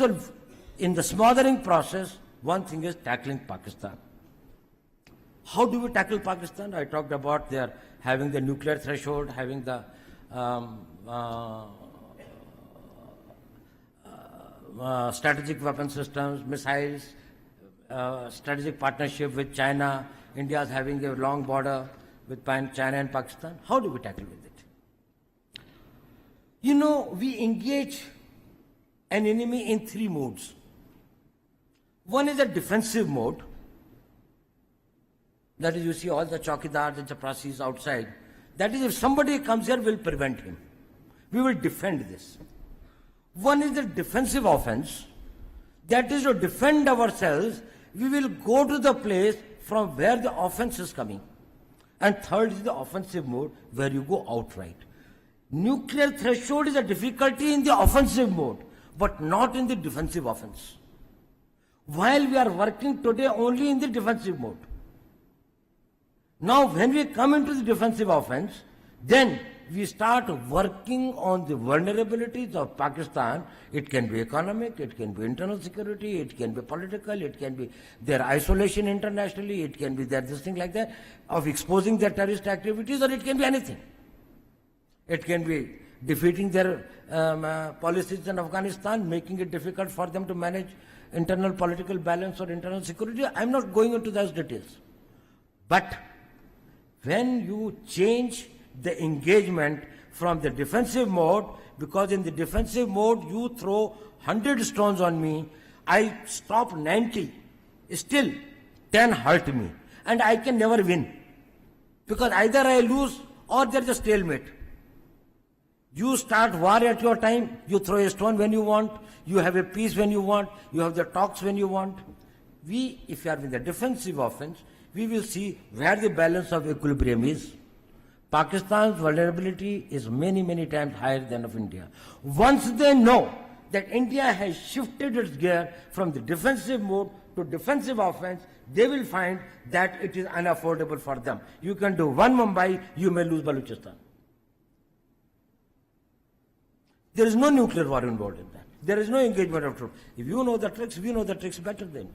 So in the smothering process, one thing is tackling Pakistan. How do we tackle Pakistan? I talked about their having the nuclear threshold, having the strategic weapon systems, missiles, strategic partnership with China. India is having a long border with China and Pakistan. How do we tackle with it? You know, we engage an enemy in three modes. One is a defensive mode. That is, you see all the chowkidars and chaprasis outside. That is, if somebody comes here, we'll prevent him. We will defend this. One is the defensive offense. That is to defend ourselves. We will go to the place from where the offense is coming. And third is the offensive mode, where you go outright. Nuclear threshold is a difficulty in the offensive mode, but not in the defensive offense. While we are working today only in the defensive mode. Now, when we come into the defensive offense, then we start working on the vulnerabilities of Pakistan. It can be economic, it can be internal security, it can be political, it can be their isolation internationally, it can be their this thing like that, of exposing their terrorist activities, or it can be anything. It can be defeating their policies in Afghanistan, making it difficult for them to manage internal political balance or internal security. I'm not going into those details. But when you change the engagement from the defensive mode, because in the defensive mode you throw 100 stones on me, I stop 90, still 10 hurt me, and I can never win. Because either I lose or there's a stalemate. You start war at your time, you throw a stone when you want, you have a peace when you want, you have the talks when you want. We, if you are in the defensive offense, we will see where the balance of equilibrium is. Pakistan's vulnerability is many, many times higher than of India. Once they know that India has shifted its gear from the defensive mode to defensive offense, they will find that it is unaffordable for them. You can do one Mumbai, you may lose Balochistan. There is no nuclear war involved in that. There is no engagement of troops. If you know the tricks, we know the tricks better than you.